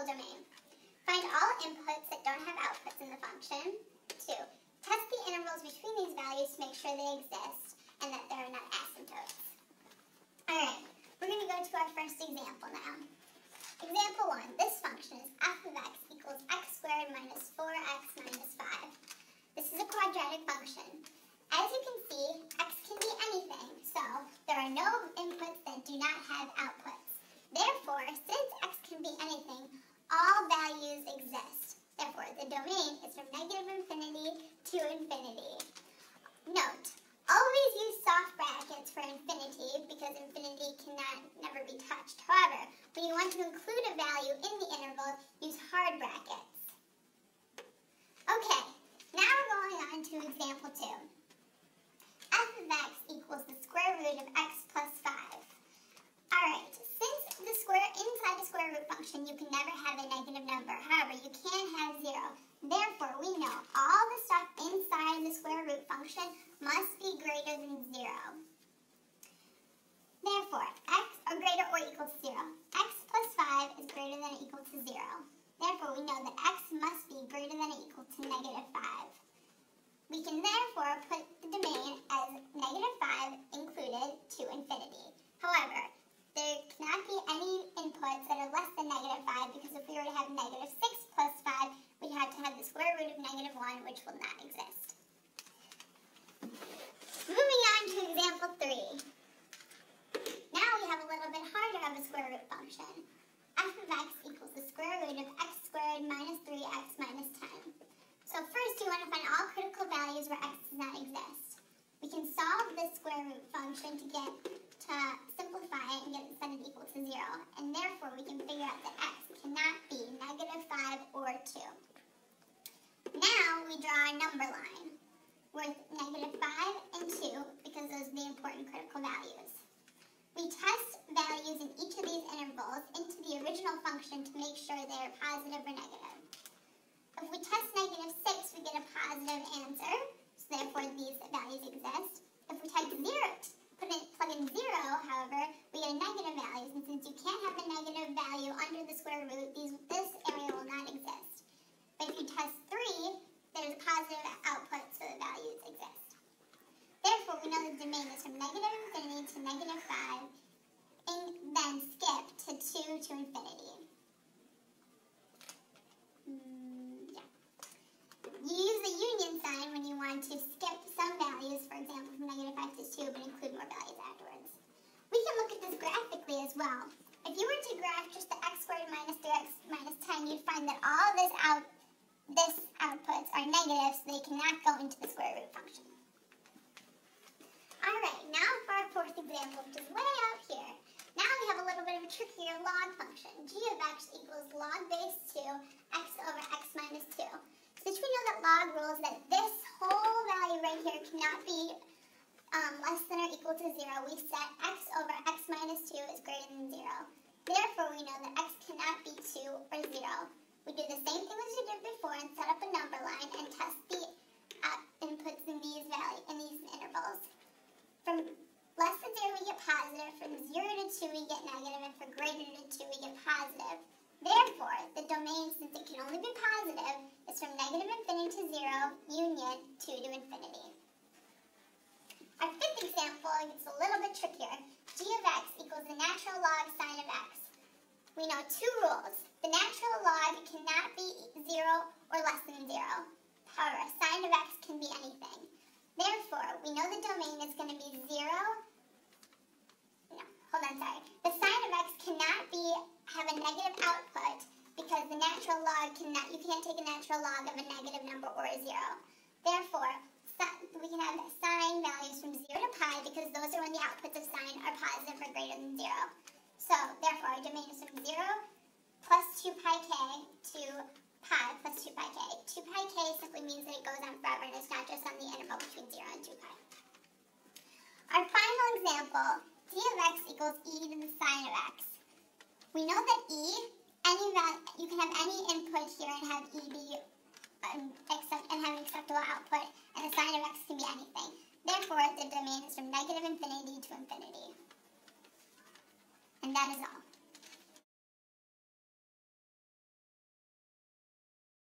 critical domain. Find all inputs that don't have outputs in the function. 2. Test the intervals between these values to make sure they exist and that there are not asymptotes. Alright, we're going to go to our first example now. Example 1. This function is f of x equals x squared minus 4x minus 5. This is a quadratic function. As you can see, x can be anything, so there are no inputs that do not have outputs. Therefore, since x can be anything, all values exist. Therefore, the domain is from negative infinity to infinity. Note, always use soft brackets for infinity because infinity cannot never be touched. However, when you want to include a value in the interval, use hard brackets. Okay, now we're going on to example 2. F of x equals the square root of x plus 5. Alright, since inside the square root function you can never have a negative number, however you can have 0. Therefore, we know all the stuff inside the square root function must be greater than 0. Therefore, x or greater or equal to 0. X plus 5 is greater than or equal to 0. Therefore, we know that x must be greater than or equal to negative 5. We can therefore put the domain as negative 5 included to infinity. However, there cannot be any inputs that are less than negative 5 because if we were to have negative 6 plus 5, we'd have to have the square root of negative 1, which will not exist. Moving on to example 3. Now we have a little bit harder of a square root function. F of x equals the square root of x squared minus 3x minus 10. So first you want to find all critical values where x does not exist. We can solve this square root function to simplify it and get it set it equal to 0. And therefore we can figure out that x cannot be negative 5 or 2. Now we draw a number line with negative 5 and 2 because those are the important critical values. We test values in each of these intervals into the original function to make sure they are positive or negative. If we test negative 6, we get a positive answer, so therefore these values exist. If we type 0, plug in 0, however, we get a negative value, and since you can't have a negative value under the square root, this area will not exist. But if you test 3, there's a positive output, so the values exist. Therefore, we know the domain is from negative infinity to negative 5, and then skip to 2 to infinity. You use the union sign when you want to skip some values, for example, from negative 5 to 2, but include more values afterwards. We can look at this graphically as well. If you were to graph just the x squared minus 3x minus 10, you'd find that all this outputs are negative, so they cannot go into the square root function. Alright, now for our fourth example, which is way out here. Now we have a little bit of a trickier log function. G of x equals log base 2 x over x minus 2. Since we know that log rules that this whole value right here cannot be less than or equal to 0, we set x over x minus 2 is greater than 0. Therefore, we know that x cannot be 2 or 0. We do the same thing as we did before and set up a number line and test the inputs in these intervals. From less than 0, we get positive. From 0 to 2, we get negative. And for greater than 2, we get positive. Therefore, the domain, since it can only be positive, is from negative infinity to 0, union 2 to infinity. Our fifth example is a little bit trickier. G of x equals the natural log sine of x. We know two rules. The natural log cannot be 0 or less than 0. However, sine of x can be anything. Therefore, we know the domain is going to be 0. The sine of x cannot have a negative output because the natural log you can't take a natural log of a negative number or a 0. Therefore, we can have sine values from 0 to pi because those are when the outputs of sine are positive or greater than 0. So, therefore, our domain is from 0 plus 2 pi k to pi plus 2 pi k. 2 pi k simply means that it goes on forever and it's not just on the interval between 0 and 2 pi. Our final example, d of x equals e to the sine of x. We know that you can have any input here and have e be and have an acceptable output, and the sine of x can be anything. Therefore, the domain is from negative infinity to infinity. And that is all.